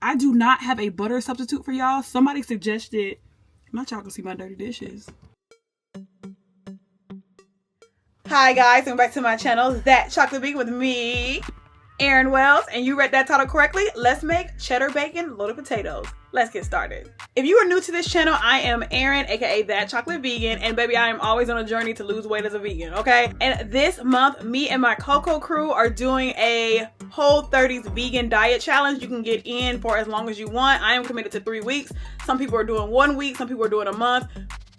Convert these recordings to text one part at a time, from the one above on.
I do not have a butter substitute for y'all. Somebody suggested, not y'all can see my dirty dishes. Hi guys, welcome back to my channel, That Chocolate Bean with me, Erin Wells, and you read that title correctly. Let's make cheddar bacon loaded potatoes. Let's get started. If you are new to this channel, I am Erin, aka That Chocolate Vegan, and baby, I am always on a journey to lose weight as a vegan, okay? And this month, me and my Cocoa crew are doing a Whole30s vegan diet challenge. You can get in for as long as you want. I am committed to 3 weeks. Some people are doing 1 week, some people are doing a month.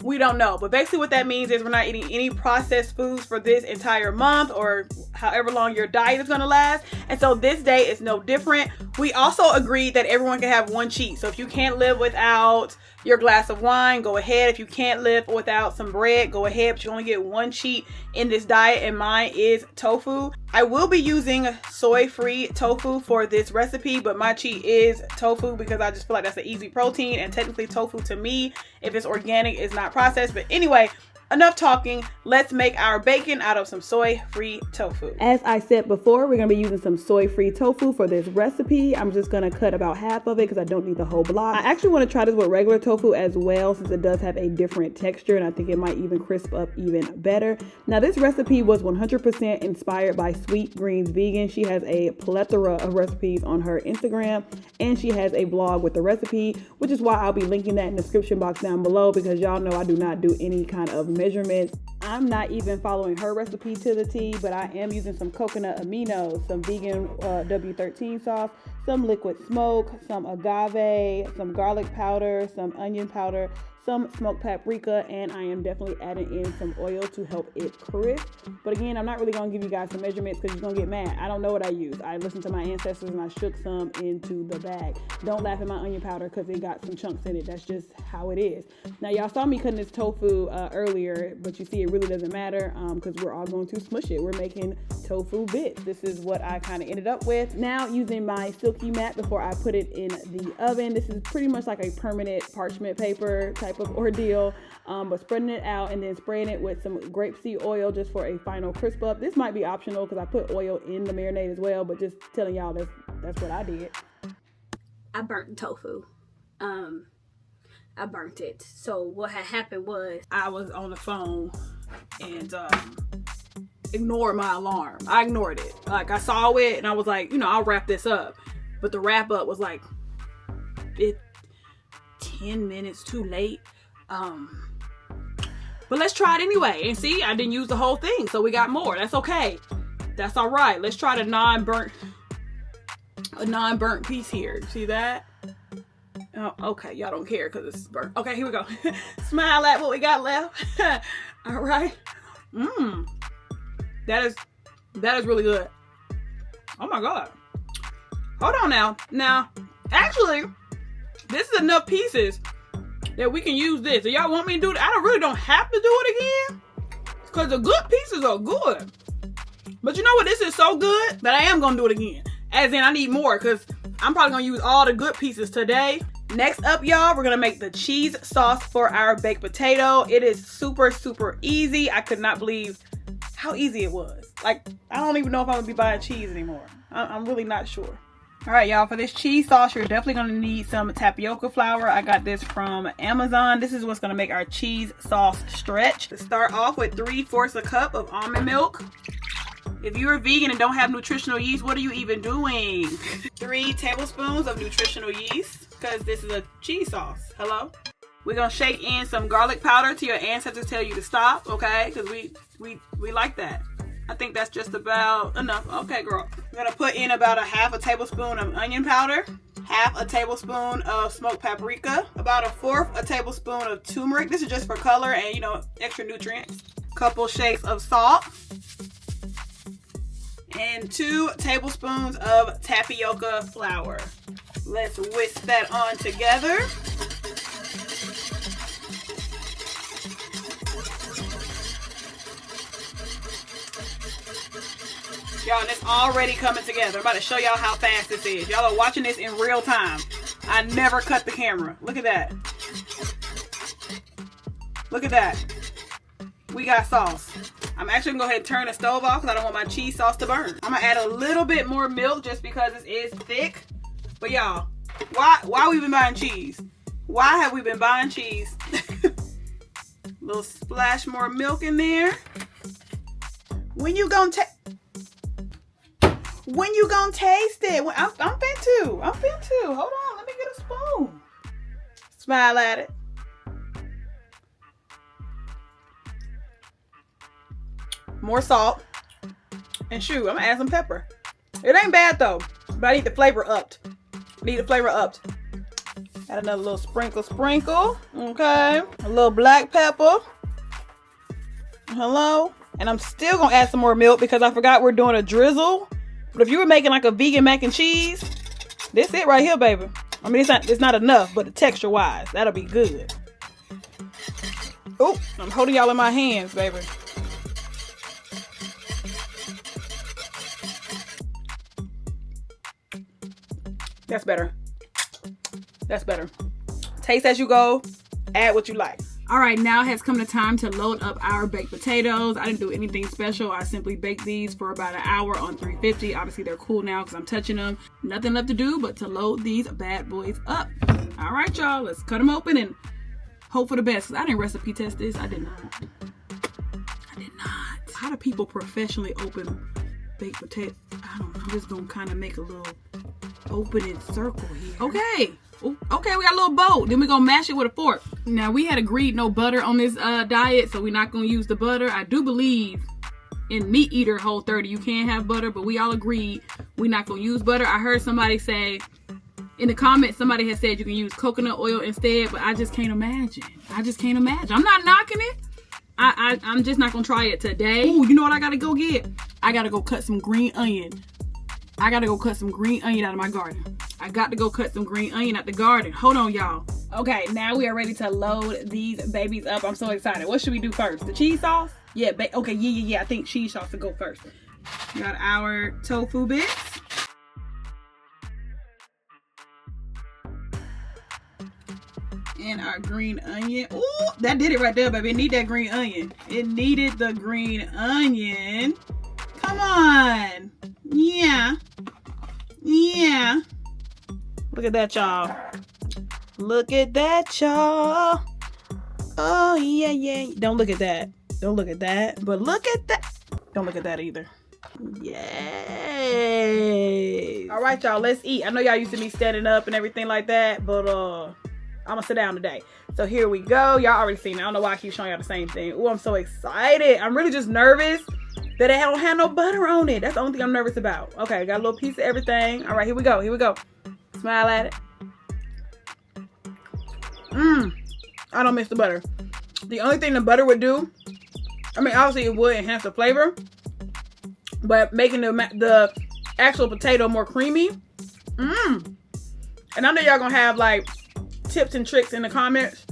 We don't know, but basically what that means is we're not eating any processed foods for this entire month or however long your diet is going to last. And so this day is no different. We also agreed that everyone can have one cheat. So if you can't live without your glass of wine, go ahead. If you can't live without some bread, go ahead. But you only get one cheat in this diet, and mine is tofu. I will be using soy-free tofu for this recipe, but my cheat is tofu because I just feel like that's an easy protein, and technically tofu to me, if it's organic, is not processed. But anyway, enough talking. Let's make our bacon out of some soy-free tofu. As I said before, we're going to be using some soy-free tofu for this recipe. I'm just going to cut about half of it because I don't need the whole block. I actually want to try this with regular tofu as well, since it does have a different texture, and I think it might even crisp up even better. Now, this recipe was 100% inspired by Sweet Greens Vegan. She has a plethora of recipes on her Instagram, and she has a blog with the recipe, which is why I'll be linking that in the description box down below, because y'all know I do not do any kind of measurements. I'm not even following her recipe to the T, but I am using some coconut aminos, some vegan W13 sauce, some liquid smoke, some agave, some garlic powder, some onion powder, some smoked paprika, and I am definitely adding in some oil to help it crisp. But again, I'm not really going to give you guys some measurements because you're going to get mad. I don't know what I use. I listened to my ancestors and I shook some into the bag. Don't laugh at my onion powder because it got some chunks in it. That's just how it is. Now, y'all saw me cutting this tofu earlier, but you see it really doesn't matter because we're all going to smush it. We're making tofu bits. This is what I kind of ended up with. Now, using my silky mat before I put it in the oven. This is pretty much like a permanent parchment paper type of ordeal, but spreading it out and then spraying it with some grapeseed oil just for a final crisp up. This might be optional because I put oil in the marinade as well, but just telling y'all that's what I did. I burnt tofu. I burnt it. So what had happened was I was on the phone and ignored my alarm. I ignored it. Like, I saw it and I was like, I'll wrap this up. But the wrap up was like 10 minutes too late. But let's try it anyway. And see, I didn't use the whole thing, so we got more. That's okay. That's all right. Let's try a non-burnt piece here. See that? Oh, okay, y'all don't care because it's burnt. Okay, here we go. Smile at what we got left. All right. That is really good. Oh my God. Hold on now. Now, actually, this is enough pieces that we can use this. Do y'all want me to do it? I really don't have to do it again because the good pieces are good. But you know what? This is so good that I am going to do it again. As in, I need more because I'm probably going to use all the good pieces today. Next up, y'all, we're going to make the cheese sauce for our baked potato. It is super, super easy. I could not believe how easy it was. Like, I don't even know if I'm going to be buying cheese anymore. I'm really not sure. All right, y'all, for this cheese sauce, you're definitely going to need some tapioca flour. I got this from Amazon. This is what's going to make our cheese sauce stretch. To start off with 3/4 a cup of almond milk. If you're a vegan and don't have nutritional yeast, what are you even doing? 3 tablespoons of nutritional yeast, because this is a cheese sauce. Hello? We're going to shake in some garlic powder till your ancestors tell you to stop, okay? Because we like that. I think that's just about enough. Okay, girl. I'm going to put in about 1/2 tablespoon of onion powder, 1/2 tablespoon of smoked paprika, about 1/4 tablespoon of turmeric. This is just for color and, extra nutrients. Couple shakes of salt. And 2 tablespoons of tapioca flour. Let's whisk that on together. Y'all, and it's already coming together. I'm about to show y'all how fast this is. Y'all are watching this in real time. I never cut the camera. Look at that. Look at that. We got sauce. I'm actually gonna go ahead and turn the stove off because I don't want my cheese sauce to burn. I'm gonna add a little bit more milk just because this is thick. But y'all, Why we been buying cheese? Why have we been buying cheese? Little splash more milk in there. When you gonna taste it? I'm finna. Hold on, let me get a spoon. Smile at it. More salt. And shoot, I'm gonna add some pepper. It ain't bad though, but I need the flavor upped. Add another little sprinkle. Okay. A little black pepper. Hello. And I'm still gonna add some more milk because I forgot we're doing a drizzle. But if you were making like a vegan mac and cheese, this it right here, baby. I mean, it's not enough, but the texture wise, that'll be good. Oh, I'm holding y'all in my hands, baby. That's better. Taste as you go. Add what you like. All right, now has come the time to load up our baked potatoes. I didn't do anything special. I simply baked these for about an hour on 350. Obviously, they're cool now because I'm touching them. Nothing left to do but to load these bad boys up. All right, y'all. Let's cut them open and hope for the best. I didn't recipe test this. I did not. How do people professionally open baked potatoes? I don't know. I'm just going to kind of make a little opening circle here. Okay, we got a little bowl. Then we're gonna mash it with a fork. Now we had agreed no butter on this diet, so we're not gonna use the butter. I do believe in Meat Eater Whole30 you can have butter, but we all agreed we're not gonna use butter. I heard somebody say in the comments, somebody had said you can use coconut oil instead, but I just can't imagine. I'm not knocking it. I'm just not gonna try it today. Ooh, you know what I gotta go get? I gotta go cut some green onion. I gotta go cut some green onion out of my garden. Hold on, y'all. Okay, now we are ready to load these babies up. I'm so excited. What should we do first? The cheese sauce? Yeah, I think cheese sauce will go first. We got our tofu bits. And our green onion. Ooh, that did it right there, baby. It needed that green onion. It needed the green onion. Come on. Yeah. Look at that, y'all. Oh, yeah. Don't look at that. But look at that. Don't look at that either. Yay. All right, y'all. Let's eat. I know y'all used to me standing up and everything like that, but I'm gonna sit down today. So here we go. Y'all already seen it. I don't know why I keep showing y'all the same thing. Oh, I'm so excited. I'm really just nervous that it don't have no butter on it. That's the only thing I'm nervous about. Okay, got a little piece of everything. All right, here we go. Smile at it. I don't miss the butter. The only thing the butter would do, I mean, obviously it would enhance the flavor, but making the actual potato more creamy. And I know y'all gonna have like tips and tricks in the comments,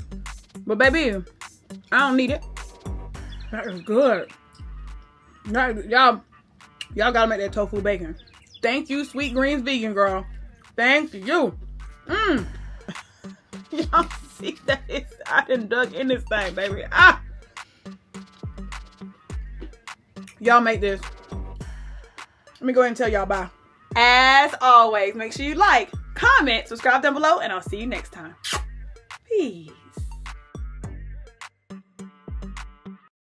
but baby, I don't need it. That is good. Y'all gotta make that tofu bacon. Thank you, Sweet Greens Vegan Girl. Thank you. Y'all see that? I done dug in this thing, baby. Y'all make this. Let me go ahead and tell y'all bye. As always, make sure you like, comment, subscribe down below, and I'll see you next time. Peace.